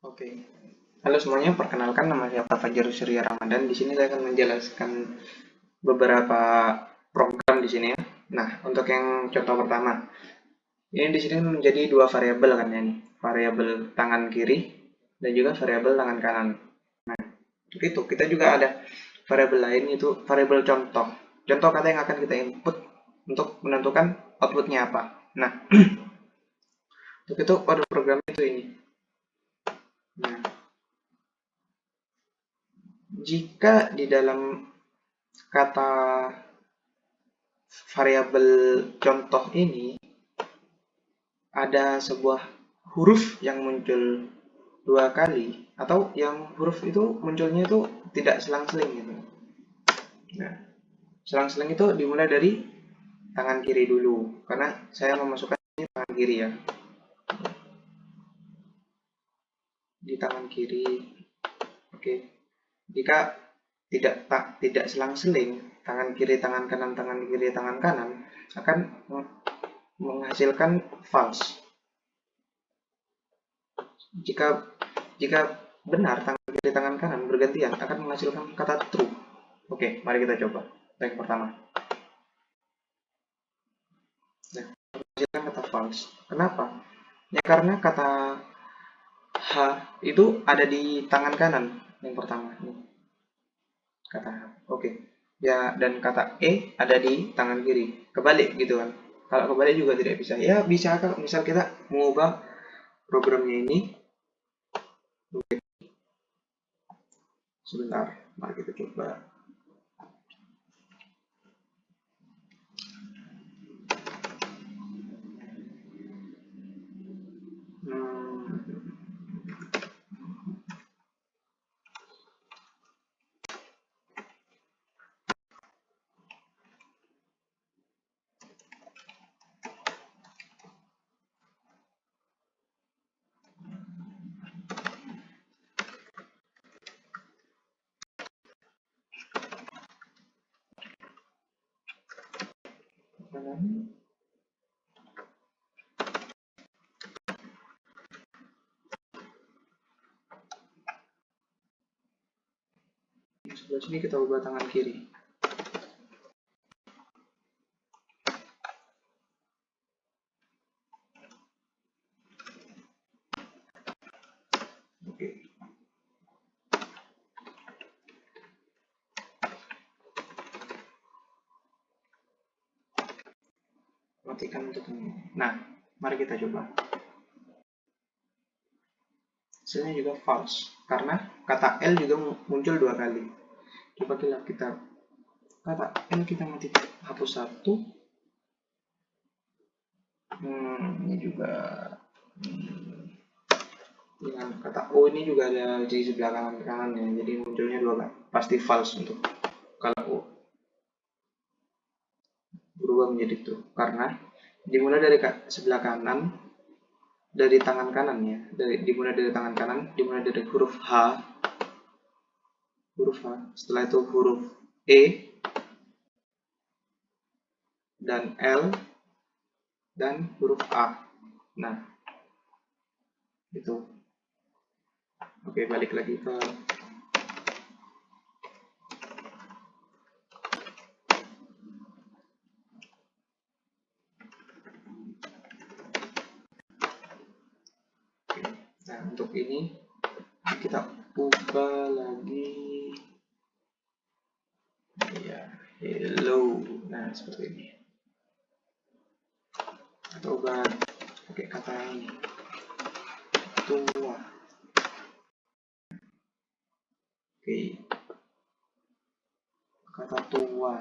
Oke, halo semuanya. Perkenalkan, nama saya Fajar Surya Ramadan. Di sini saya akan menjelaskan beberapa program di sini ya. Nah, untuk yang contoh pertama, ini di sini menjadi dua variabel kan ya nih, variabel tangan kiri dan juga variabel tangan kanan. Nah, untuk itu kita juga ada variabel lain, itu variabel contoh. Contoh kata yang akan kita input untuk menentukan outputnya apa. Nah, untuk itu kode program itu ini. Nah, jika di dalam kata variabel contoh ini ada sebuah huruf yang muncul dua kali, atau yang huruf itu munculnya itu tidak selang-seling gitu. Nah, selang-seling itu dimulai dari tangan kiri dulu, karena saya memasukkan ini tangan kiri ya, di tangan kiri. Oke, jika tidak selang-seling, tangan kiri tangan kanan tangan kiri tangan kanan akan menghasilkan false. Jika jika benar tangan kiri tangan kanan bergantian akan menghasilkan kata true. Oke, mari kita coba. Yang pertama. Nah, menghasilkan kata false. Kenapa? Ya karena kata H itu ada di tangan kanan yang pertama. Kata H. Oke. Ya, dan kata E ada di tangan kiri. Kebalik gitu kan. Kalau kebalik juga tidak bisa. Ya, bisa kalau misal kita mengubah programnya ini. Sebentar, mari kita coba. Sebelah sini kita ubah tangan kiri. Oke. Matikan untuk ini. Nah, mari kita coba. Hasilnya juga false, karena kata L juga muncul dua kali. Coba kita kata L kita matikan, hapus satu. Ini juga dengan kata O ini juga ada di sebelah kanan ya, jadi munculnya dua kali. Pasti false untuk kalau O. Berubah menjadi true karena dimulai dari sebelah kanan, dari tangan kanan ya, dimulai dari tangan kanan, dimulai dari huruf H, setelah itu huruf E dan L dan huruf A. Nah, itu. Oke, balik lagi ke nah, untuk ini kita ubah lagi ya, hello. Nah, seperti ini. Atau ubah pakai kata ini, tua. Oke, kata tua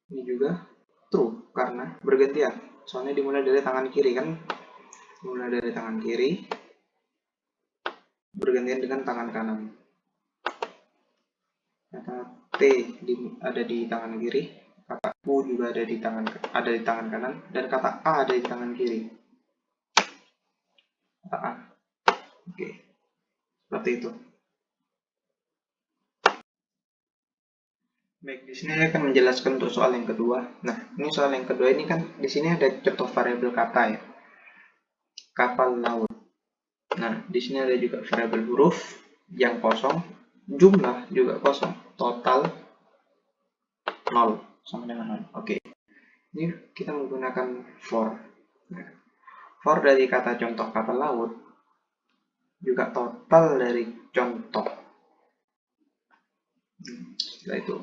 ini juga true karena bergantian, soalnya dimulai dari tangan kiri kan, dimulai dari tangan kiri bergantian dengan tangan kanan. Kata T ada di tangan kiri, kata U juga ada di tangan kanan, dan kata A ada di tangan kiri. Kata A. Oke, seperti itu. Baik, di sini saya akan menjelaskan untuk soal yang kedua. Nah, ini soal yang kedua ini kan di sini ada contoh variabel kata ya. Kapal laut. Nah, Nah, di sini ada juga variabel huruf yang kosong, jumlah juga kosong, total 0 sama dengan 0. Oke. Ini kita menggunakan for. For dari kata contoh kapal laut juga total dari contoh. Setelah itu,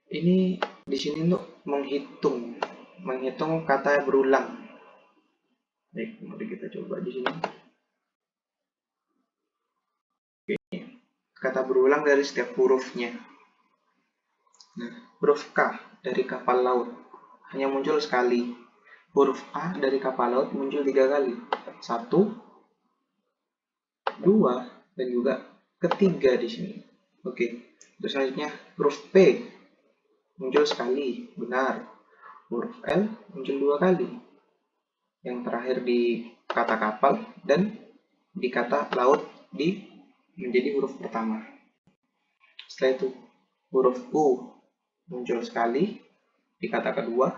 ini di sini untuk menghitung kata berulang. Baik, mari kita coba di sini. Oke, kata berulang dari setiap hurufnya. Nah, huruf K dari kapal laut hanya muncul sekali. Huruf A dari kapal laut muncul 3 kali. 1, 2, dan juga ketiga di sini. Oke, terus selanjutnya huruf P muncul sekali, benar. Huruf L muncul 2 kali. Yang terakhir di kata kapal dan di kata laut menjadi huruf pertama. Setelah itu huruf U muncul sekali di kata kedua.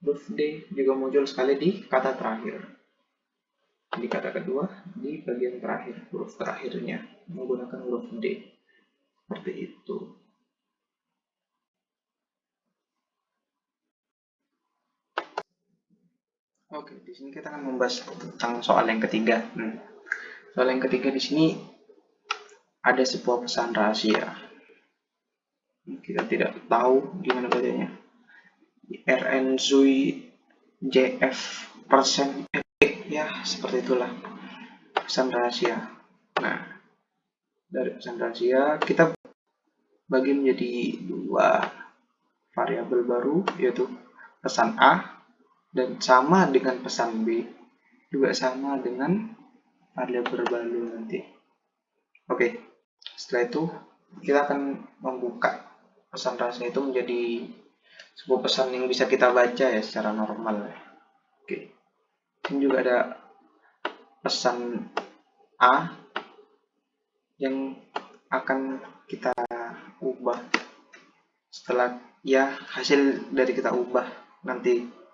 Huruf D juga muncul sekali di kata terakhir. Di kata kedua, di bagian terakhir, huruf terakhirnya menggunakan huruf D. Seperti itu. Oke, di sini kita akan membahas tentang soal yang ketiga. Soal yang ketiga di sini ada sebuah pesan rahasia. Kita tidak tahu gimana bacanya. RN Zui JF persen ya, seperti itulah pesan rahasia. Nah, dari pesan rahasia kita bagi menjadi 2 variabel baru, yaitu pesan A dan sama dengan pesan B, juga sama dengan variabel baru nanti. Oke, setelah itu kita akan membuka pesan rahasia itu menjadi sebuah pesan yang bisa kita baca ya secara normal. Oke, ini juga ada pesan A yang akan kita ubah setelah ya hasil dari kita ubah nanti.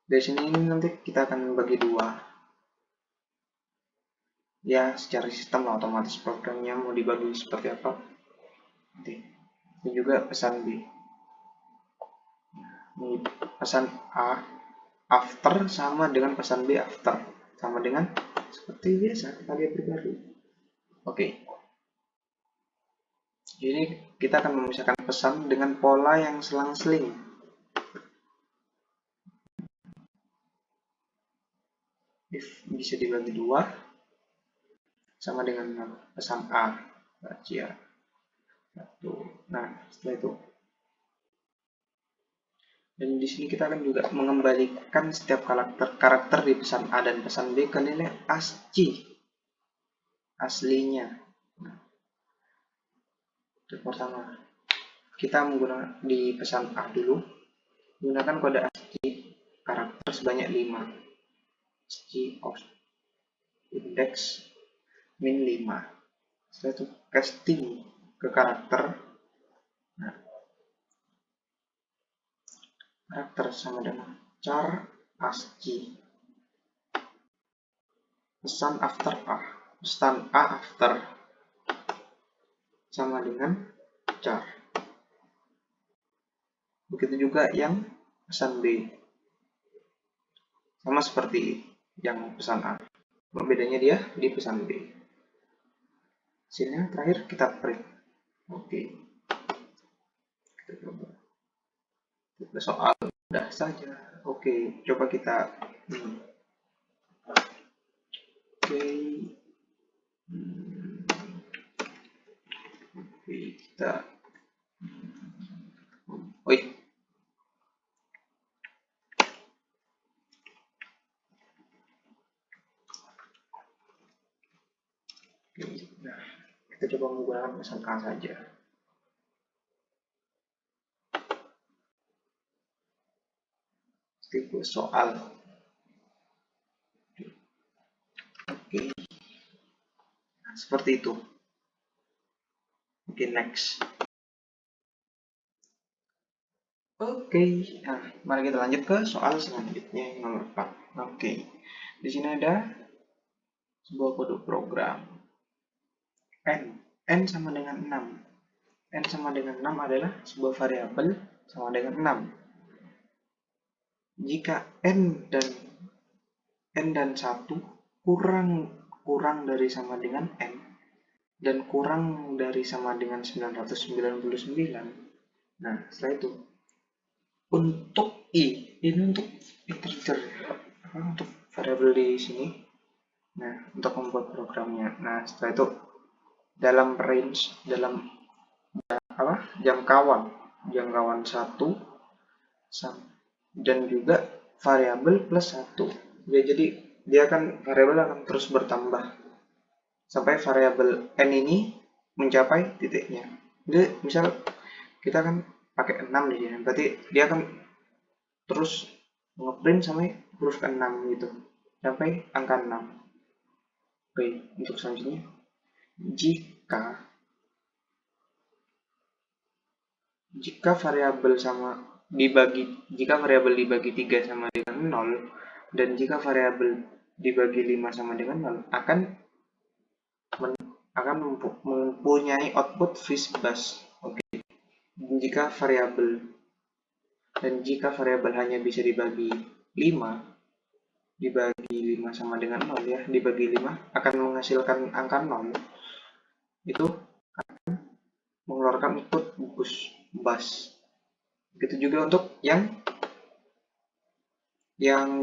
Dari sini nanti kita akan bagi 2 ya, secara sistem otomatis programnya mau dibagi seperti apa nanti. Ini juga pesan B. Ini pesan A after sama dengan pesan B after, sama dengan seperti biasa kita lihat baru. Oke, jadi kita akan memisahkan pesan dengan pola yang selang-seling. If bisa dibagi 2 sama dengan pesan A baca 1. Nah, setelah itu, dan di sini kita akan juga mengembalikan setiap karakter di pesan A dan pesan B ke nilai ASCII aslinya. Nah, pertama kita menggunakan di pesan A dulu, menggunakan kode ASCII karakter sebanyak 5. ASCII of index min 5. Setelah itu casting ke karakter. Nah, karakter sama dengan char ASCII. Pesan after A, pesan A after sama dengan char. Begitu juga yang pesan B, sama seperti yang pesan A, bedanya dia di pesan B. Hasilnya terakhir kita print. Oke, kita coba. Kita soal mudah saja. Oke, coba kita Oke, kita nah, kita coba menggunakan pesan A saja. Tipe soal. Oke, seperti itu. Oke, next. Oke, nah mari kita lanjut ke soal selanjutnya yang nomor 4. Oke, Di sini ada sebuah kode program n sama dengan 6. N sama dengan 6 adalah sebuah variabel sama dengan 6. Jika n dan 1 kurang dari sama dengan n dan kurang dari sama dengan 999. Nah, setelah itu untuk ini untuk integer, untuk variabel di sini. Nah, untuk membuat programnya. Nah, setelah itu dalam range, dalam jangkauan 1 dan juga variabel plus 1. Ya, jadi dia variabel akan terus bertambah sampai variabel n ini mencapai titiknya. Jadi misal kita kan pakai 6 di sini, berarti dia akan terus ngeprint sampai huruf ke 6 gitu, sampai angka 6. Oke, untuk selanjutnya, jika variabel dibagi 3 sama dengan 0 dan jika variabel dibagi 5 sama dengan 0 akan mempunyai output FishBus. Oke. Jika variabel hanya bisa dibagi 5 sama dengan 0 ya, dibagi 5 akan menghasilkan angka 0. Itu akan mengeluarkan output bus. Begitu juga untuk yang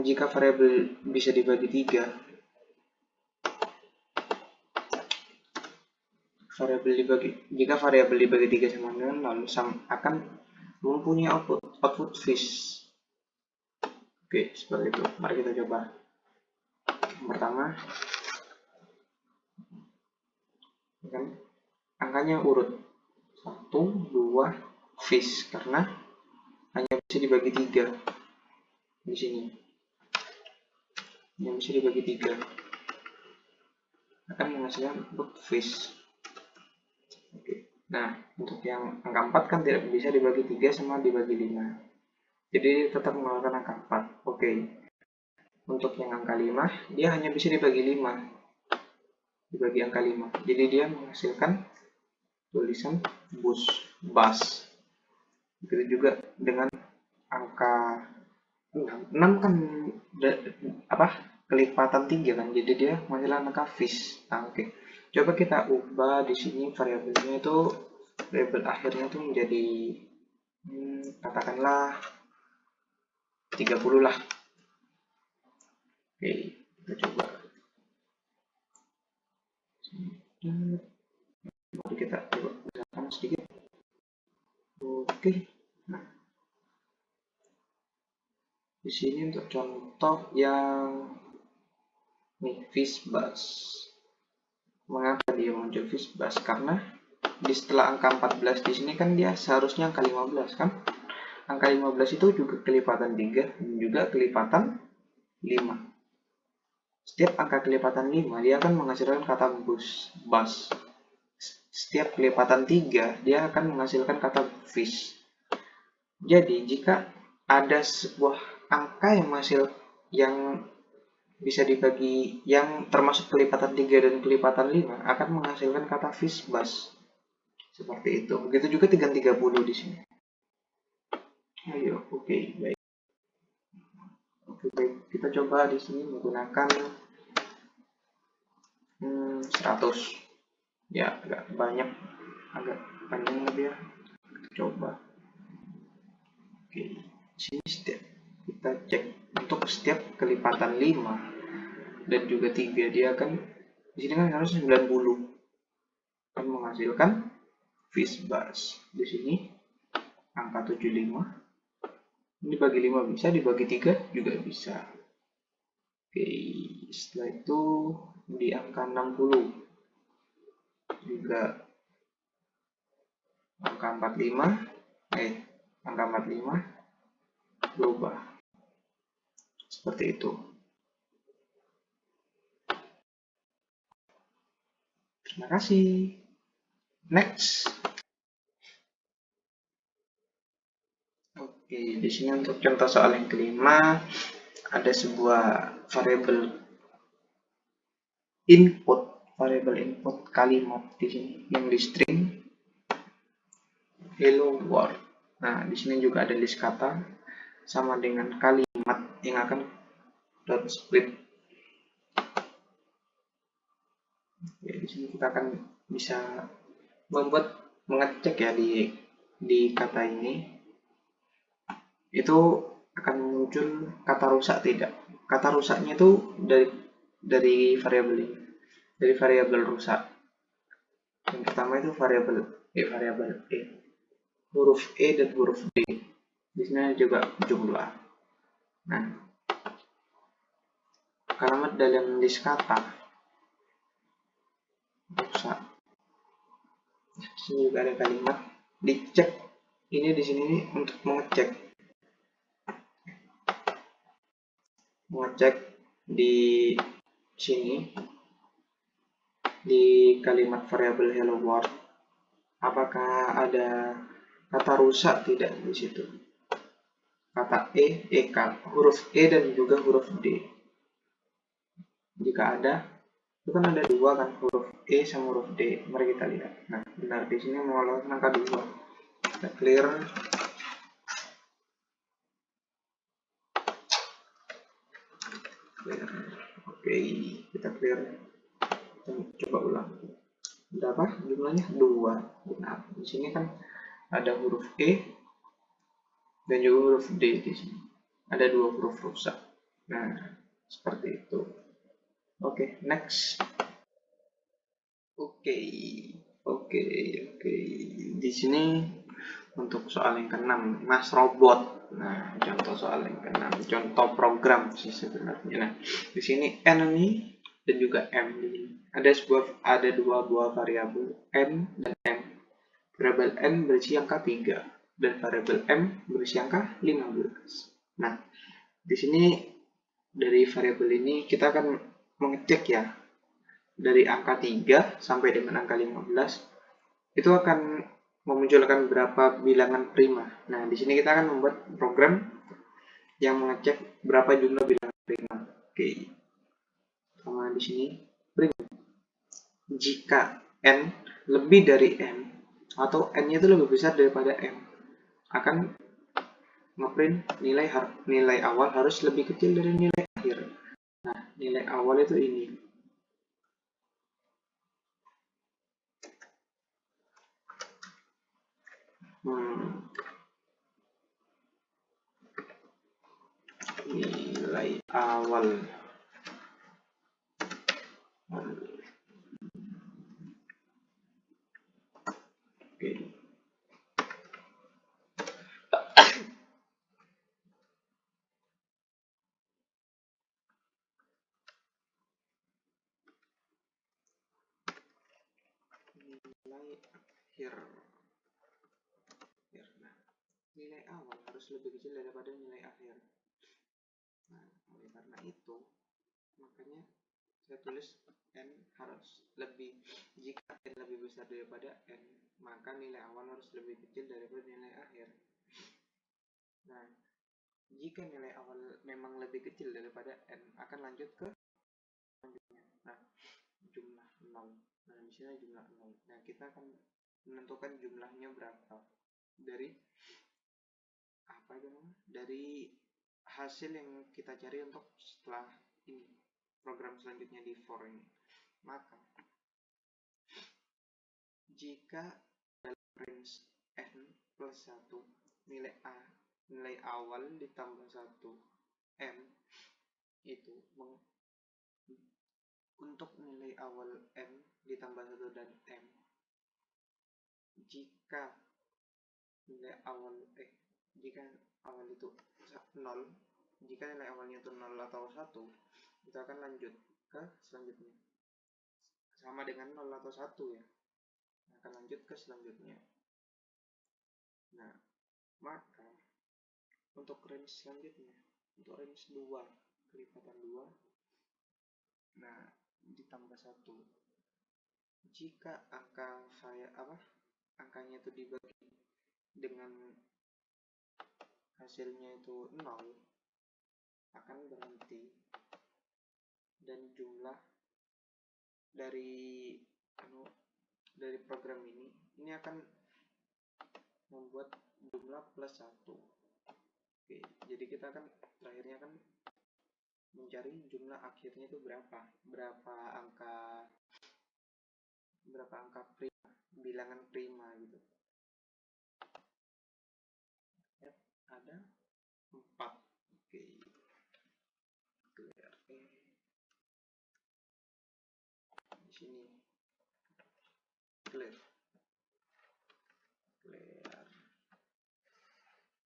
jika variabel bisa dibagi 3, jika variabel dibagi 3 sama dengan 0 akan mempunyai output fish. Oke, seperti itu. Mari kita coba. Yang pertama, kan angkanya urut 1, 2, fish karena hanya bisa dibagi 3 di sini. Yang bisa dibagi 3 akan menghasilkan output fish. Oke. Nah, untuk yang angka 4 kan tidak bisa dibagi 3 sama dibagi 5. Jadi tetap mengeluarkan angka 4. Oke. Untuk yang angka 5, dia hanya bisa dibagi 5. Dibagi angka 5. Jadi dia menghasilkan tulisan bus. Begitu juga dengan angka 6 kan kelipatan 3 kan. Jadi dia menghasilkan angka fish. Nah, oke. Coba kita ubah di sini variabelnya itu, variabel akhirnya itu menjadi katakanlah 30 lah. Oke, kita coba. Mari kita coba besarkan sedikit. Oke. Nah, di sini untuk contoh yang FishBus. Mengapa dia muncul FishBus? Karena setelah angka 14 di sini kan dia seharusnya angka 15 kan? Angka 15 itu juga kelipatan 3 dan juga kelipatan 5. Setiap angka kelipatan 5 dia akan menghasilkan kata bus. Setiap kelipatan 3 dia akan menghasilkan kata fish. Jadi jika ada sebuah angka yang bisa dibagi, yang termasuk kelipatan 3 dan kelipatan 5 akan menghasilkan kata FishBus. Seperti itu. Begitu juga 30 di sini. Ayo, oke, baik. Oke, baik. Kita coba di sini menggunakan 100. Ya, agak panjang lebih ya. Kita coba. Oke, sini kita cek untuk setiap kelipatan 5 dan juga 3 dia akan di sini kan harus 90 akan menghasilkan FishBus. Di sini angka 75 dibagi 5 bisa, dibagi 3 juga bisa. Oke, setelah itu di angka 60 juga angka 45 berubah seperti itu. Terima kasih. Next. Oke, di sini untuk contoh soal yang kelima ada sebuah variabel input, variabel input kalimat di sini yang di string hello world. Nah, di sini juga ada list kata sama dengan kalimat yang akan dot split. Ya, di sini kita akan bisa mengecek ya di kata ini itu akan muncul kata rusak tidak. Kata rusaknya itu dari variabel ini, dari variabel rusak. Yang pertama itu variabel e, huruf e dan huruf d. Di sini juga jumlah. Nah, kalimat dalam list kata rusak. Di sini juga ada kalimat dicek. Ini di sini untuk mengecek di sini di kalimat variabel hello world apakah ada kata rusak tidak di situ. Kata huruf e dan juga huruf d. Jika ada, itu kan ada dua kan, huruf e sama huruf d. Mari kita lihat. Nah, benar di sini mengolahkan angka 2. Kita clear. Oke, kita clear. Kita coba ulang. Berapa jumlahnya? 2. Benar. Di sini kan ada huruf e dan juga huruf d di sini. Ada dua huruf rusak. Nah, seperti itu. Oke, next. Oke. Di sini untuk soal yang ke-6, Mas Robot. Nah, contoh soal yang ke-6, contoh program sih sebenarnya. Nah, di sini n ini dan juga m di sini. Ada dua buah variabel n dan m. Variabel n berisi angka 3 dan variabel m berisi angka 15. Nah, di sini dari variabel ini kita akan mengecek ya, dari angka 3 sampai dengan angka 15 itu akan memunculkan berapa bilangan prima. Nah, di sini kita akan membuat program yang mengecek berapa jumlah bilangan prima. Oke. Sama di sini prima. Jika n lebih dari m atau n-nya itu lebih besar daripada m, akan ngeprint nilai awal harus lebih kecil dari nilai akhir. Nah, nilai awal itu ini. Nilai awal. Oke. Nilai akhir. Nah, nilai awal harus lebih kecil daripada nilai akhir. Nah, oleh karena itu, makanya saya tulis n harus lebih. Jika n lebih besar daripada n, maka nilai awal harus lebih kecil daripada nilai akhir. Nah, jika nilai awal memang lebih kecil daripada n, akan lanjut ke selanjutnya. Nah, jumlah 0. Nah, di sini jumlah 0. Nah, kita akan menentukan jumlahnya berapa dari apa itu namanya? Dari hasil yang kita cari untuk setelah ini program selanjutnya di for ini. Maka jika dalam range n plus 1 nilai awal ditambah 1 m itu untuk nilai awal n ditambah 1 dan m, jika nilai awal jika awal itu 0, jika nilai awalnya itu 0 atau 1, itu akan lanjut ke selanjutnya. Sama dengan 0 atau 1 ya. Akan lanjut ke selanjutnya. Nah, maka untuk range selanjutnya, untuk range 2, kelipatan 2, nah, ditambah 1. Jika angkanya itu dibagi dengan hasilnya itu 0, akan berhenti dan jumlah dari program ini akan membuat jumlah plus 1. Oke, jadi kita kan terakhirnya kan mencari jumlah akhirnya itu berapa angka prima, bilangan prima gitu. F ada 4. Oke, clear di sini, clear.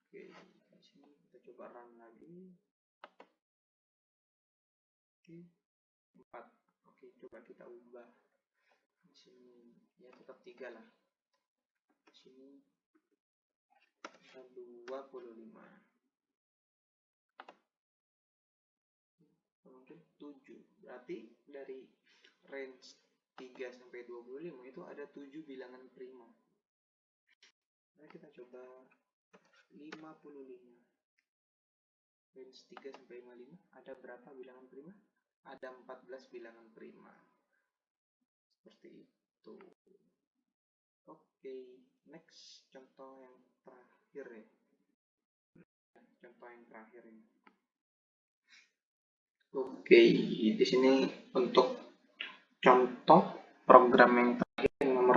Oke, di sini kita coba run lagi. Oke, 4. Oke, coba kita ubah di sini ya, tetap 3 lah. Di sini 25, mungkin 7. Berarti dari range 3 sampai 25 itu ada 7 bilangan prima. Nah, kita coba 55. Range 3 sampai 55 ada berapa bilangan prima? Ada 14 bilangan prima. Seperti itu. Oke, next contoh yang terakhir ya. Contoh yang terakhir ini. Oke, di sini untuk contoh program yang terakhir yang nomor.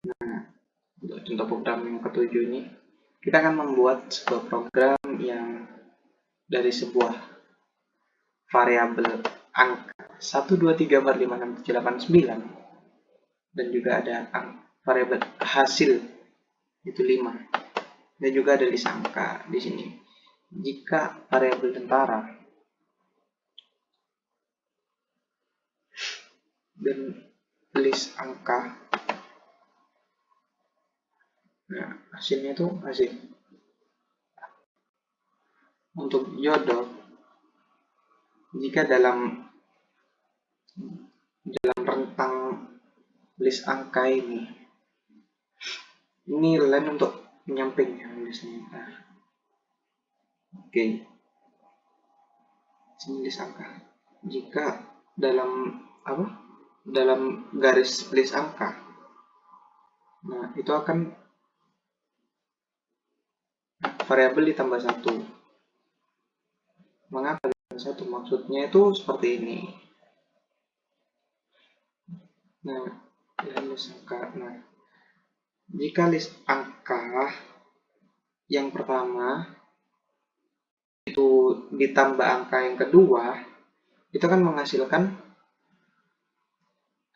Nah, untuk contoh program yang ketujuh ini, kita akan membuat sebuah program yang dari sebuah variabel angka 1, 2, 3, 4, 5, 6, 7, 8, 9 dan juga ada variabel hasil itu 5 dan juga ada list angka di sini. Jika variabel tentara dan list angka, nah hasilnya itu hasil. Untuk jodoh, jika dalam rentang list angka ini line untuk menyampingnya listnya. Nah, oke, sini list angka. Jika dalam garis list angka, nah itu akan variabel ditambah 1. Mengapa ditambah 1? Maksudnya itu seperti ini. Nah, list angka. Nah, jika list angka yang pertama itu ditambah angka yang kedua, itu kan menghasilkan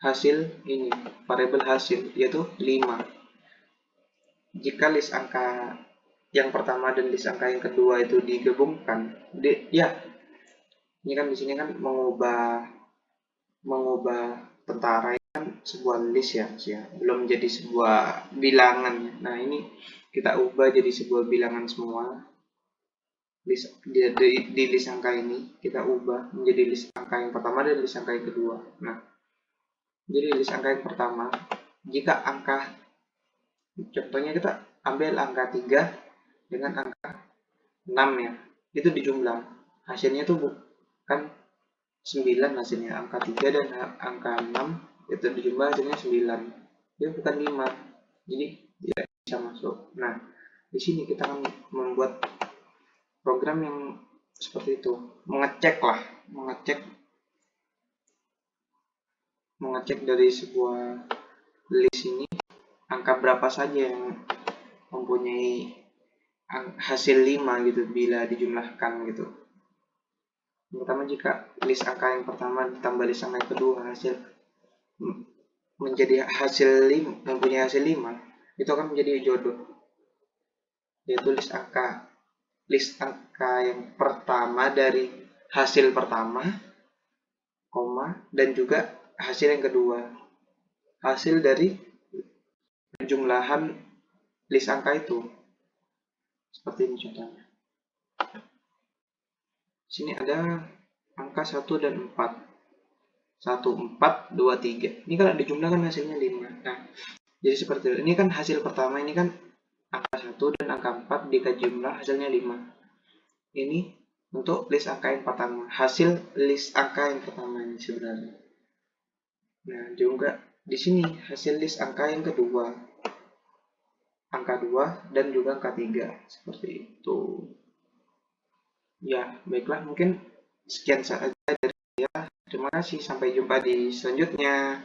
hasil ini, variabel hasil, yaitu 5. Jika list angka yang pertama dan list angka yang kedua itu digabungkan, ini kan di sini kan mengubah tentara kan sebuah list ya, belum jadi sebuah bilangan. Nah, ini kita ubah jadi sebuah bilangan semua. Di list angka ini kita ubah menjadi list angka yang pertama dan list angka yang kedua. Nah, jadi list angka yang pertama, jika contohnya kita ambil angka 3 dengan angka 6 ya, itu dijumlah. Hasilnya itu bukan 9 hasilnya, angka 3 dan angka 6 itu dijumlah hasilnya 9. Itu bukan 5. Jadi tidak bisa masuk. Nah, di sini kita akan membuat program yang seperti itu, mengecek dari sebuah list ini angka berapa saja yang mempunyai hasil 5 gitu bila dijumlahkan gitu. Pertama, jika list angka yang pertama ditambah list angka yang kedua menjadi hasil 5, mempunyai hasil 5, itu akan menjadi jodoh, yaitu list angka yang pertama dari hasil pertama, dan juga hasil yang kedua, hasil dari penjumlahan list angka itu. Seperti ini contohnya. Sini ada angka 1 dan 4. 1, 4, 2, 3. Ini kalau dijumlahkan hasilnya 5. Nah, jadi seperti itu. Ini kan hasil pertama, ini kan angka 1 dan angka 4 jika jumlah hasilnya 5. Ini untuk list angka yang pertama, hasil list angka yang pertama ini sebenarnya. Nah, juga di sini hasil list angka yang kedua, angka 2 dan juga angka 3, seperti itu. Ya, baiklah, mungkin sekian saja dari saya. Terima kasih, sampai jumpa di selanjutnya.